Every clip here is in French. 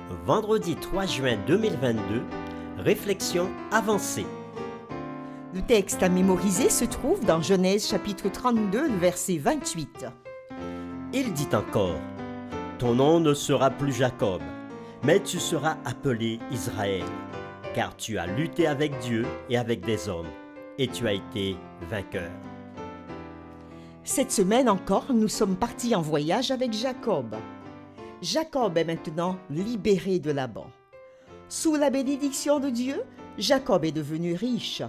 Vendredi 3 juin 2022, réflexion avancée. Le texte à mémoriser se trouve dans Genèse chapitre 32, le verset 28. Il dit encore, « Ton nom ne sera plus Jacob, mais tu seras appelé Israël, car tu as lutté avec Dieu et avec des hommes, et tu as été vainqueur. » Cette semaine encore, nous sommes partis en voyage avec Jacob. Jacob est maintenant libéré de Laban. Sous la bénédiction de Dieu, Jacob est devenu riche.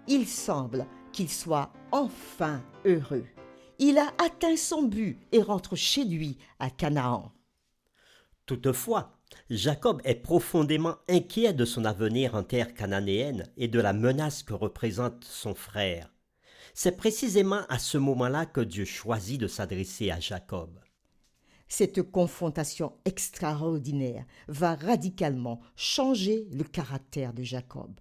Il semble qu'il soit enfin heureux. Il a atteint son but et rentre chez lui à Canaan. Toutefois, Jacob est profondément inquiet de son avenir en terre cananéenne et de la menace que représente son frère. C'est précisément à ce moment-là que Dieu choisit de s'adresser à Jacob. Cette confrontation extraordinaire va radicalement changer le caractère de Jacob.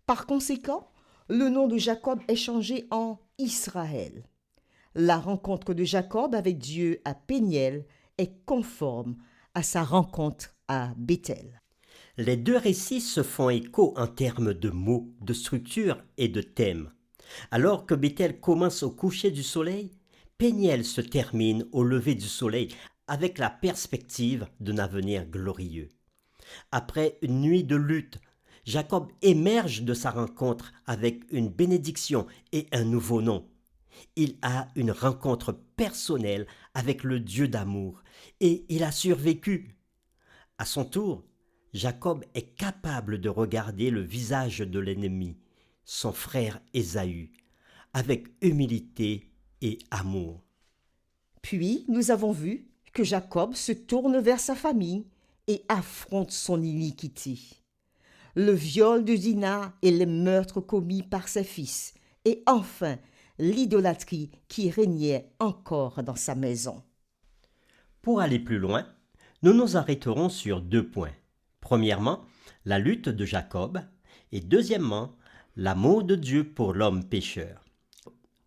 Par conséquent, le nom de Jacob est changé en Israël. La rencontre de Jacob avec Dieu à Péniel est conforme à sa rencontre à Béthel. Les deux récits se font écho en termes de mots, de structure et de thème. Alors que Béthel commence au coucher du soleil, Péniel se termine au lever du soleil avec la perspective d'un avenir glorieux. Après une nuit de lutte, Jacob émerge de sa rencontre avec une bénédiction et un nouveau nom. Il a une rencontre personnelle avec le Dieu d'amour et il a survécu. À son tour, Jacob est capable de regarder le visage de l'ennemi, son frère Ésaü, avec humilité et amour. Puis, nous avons vu que Jacob se tourne vers sa famille et affronte son iniquité. Le viol de Dinah et les meurtres commis par ses fils, et enfin l'idolâtrie qui régnait encore dans sa maison. Pour aller plus loin, nous nous arrêterons sur 2 points. Premièrement, la lutte de Jacob et deuxièmement, l'amour de Dieu pour l'homme pécheur.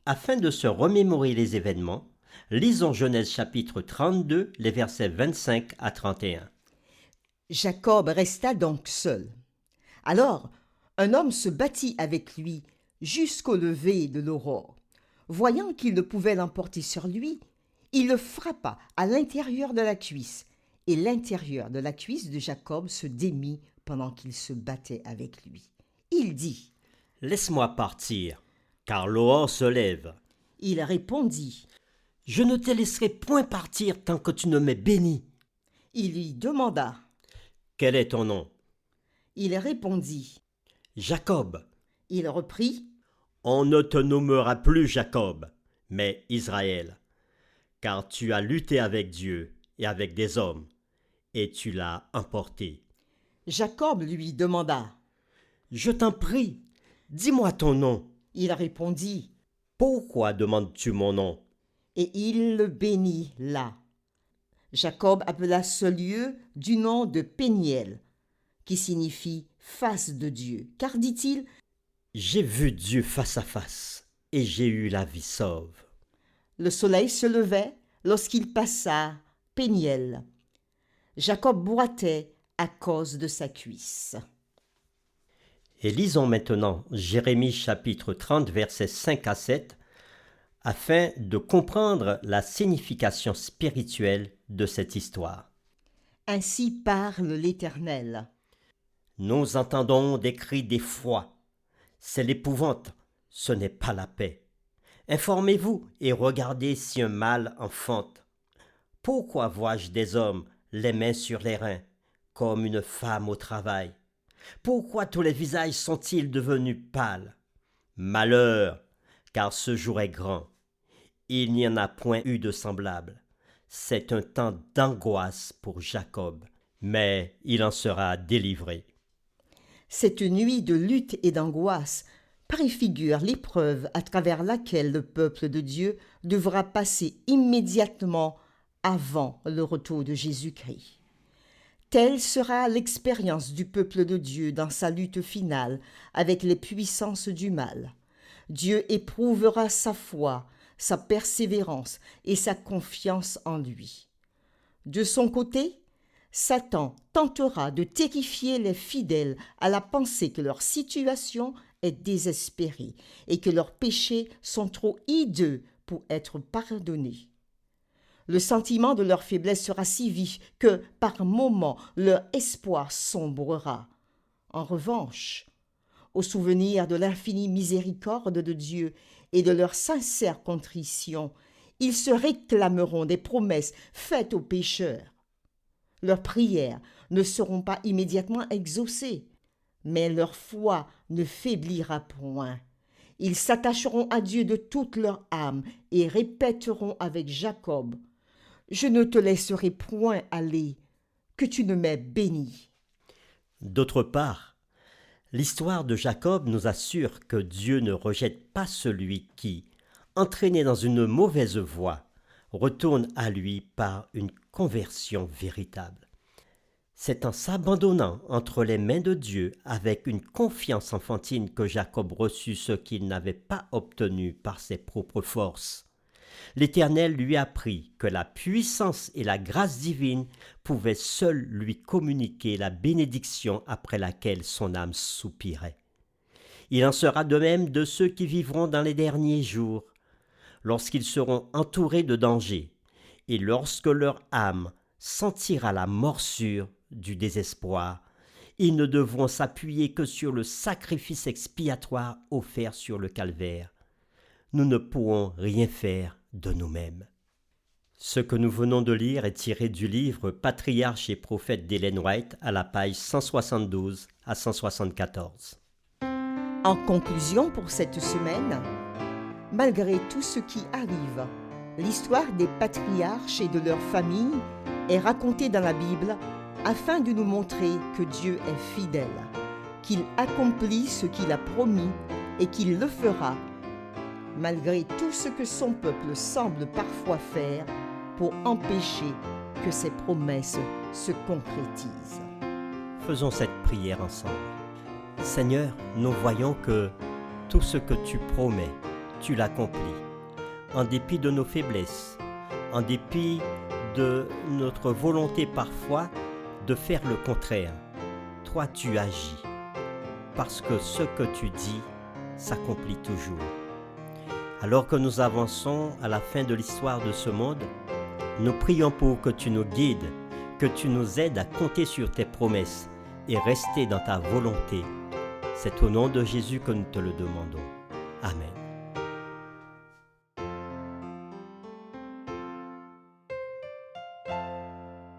Afin de se remémorer les événements, lisons Genèse chapitre 32, les versets 25 à 31. Jacob resta donc seul. Alors, un homme se battit avec lui jusqu'au lever de l'aurore. Voyant qu'il ne pouvait l'emporter sur lui, il le frappa à l'intérieur de la cuisse, et l'intérieur de la cuisse de Jacob se démit pendant qu'il se battait avec lui. Il dit, « Laisse-moi partir, car l'aurore se lève. » Il répondit, « Je ne te laisserai point partir tant que tu ne m'aies béni. » Il lui demanda, « Quel est ton nom ?» Il répondit, « Jacob. » Il reprit, « On ne te nommera plus Jacob, mais Israël, car tu as lutté avec Dieu et avec des hommes, et tu l'as emporté. » Jacob lui demanda, « Je t'en prie, dis-moi ton nom. » Il répondit, « Pourquoi demandes-tu mon nom ?» Et il le bénit là. Jacob appela ce lieu du nom de Péniel, qui signifie face de Dieu, car dit-il, j'ai vu Dieu face à face, et j'ai eu la vie sauve. Le soleil se levait lorsqu'il passa Péniel. Jacob boitait à cause de sa cuisse. Et lisons maintenant Jérémie chapitre 30, versets 5 à 7, afin de comprendre la signification spirituelle de cette histoire. Ainsi parle l'Éternel. Nous entendons des cris d'effroi. C'est l'épouvante, ce n'est pas la paix. Informez-vous et regardez si un mal enfante. Pourquoi vois-je des hommes les mains sur les reins, comme une femme au travail? Pourquoi tous les visages sont-ils devenus pâles? Malheur, car ce jour est grand. Il n'y en a point eu de semblable. C'est un temps d'angoisse pour Jacob, mais il en sera délivré. Cette nuit de lutte et d'angoisse préfigure l'épreuve à travers laquelle le peuple de Dieu devra passer immédiatement avant le retour de Jésus-Christ. Telle sera l'expérience du peuple de Dieu dans sa lutte finale avec les puissances du mal. Dieu éprouvera sa foi, sa persévérance et sa confiance en lui. De son côté, Satan tentera de terrifier les fidèles à la pensée que leur situation est désespérée et que leurs péchés sont trop hideux pour être pardonnés. Le sentiment de leur faiblesse sera si vif que, par moments, leur espoir sombrera. En revanche, au souvenir de l'infinie miséricorde de Dieu et de leur sincère contrition, ils se réclameront des promesses faites aux pécheurs. Leurs prières ne seront pas immédiatement exaucées, mais leur foi ne faiblira point. Ils s'attacheront à Dieu de toute leur âme et répéteront avec Jacob: « Je ne te laisserai point aller, que tu ne m'aies béni. » D'autre part, l'histoire de Jacob nous assure que Dieu ne rejette pas celui qui, entraîné dans une mauvaise voie, retourne à lui par une conversion véritable. C'est en s'abandonnant entre les mains de Dieu avec une confiance enfantine que Jacob reçut ce qu'il n'avait pas obtenu par ses propres forces. L'Éternel lui apprit que la puissance et la grâce divine pouvaient seules lui communiquer la bénédiction après laquelle son âme soupirait. Il en sera de même de ceux qui vivront dans les derniers jours, lorsqu'ils seront entourés de dangers, et lorsque leur âme sentira la morsure du désespoir, ils ne devront s'appuyer que sur le sacrifice expiatoire offert sur le calvaire. Nous ne pourrons rien faire de nous-mêmes. Ce que nous venons de lire est tiré du livre Patriarche et prophète d'Ellen White à la page 172 à 174. En conclusion pour cette semaine, malgré tout ce qui arrive, l'histoire des patriarches et de leurs familles est racontée dans la Bible afin de nous montrer que Dieu est fidèle, qu'il accomplit ce qu'il a promis et qu'il le fera, malgré tout ce que son peuple semble parfois faire pour empêcher que ses promesses se concrétisent. Faisons cette prière ensemble. Seigneur, nous voyons que tout ce que tu promets, tu l'accomplis. En dépit de nos faiblesses, en dépit de notre volonté parfois de faire le contraire, toi tu agis, parce que ce que tu dis s'accomplit toujours. Alors que nous avançons à la fin de l'histoire de ce monde, nous prions pour que tu nous guides, que tu nous aides à compter sur tes promesses et rester dans ta volonté. C'est au nom de Jésus que nous te le demandons. Amen.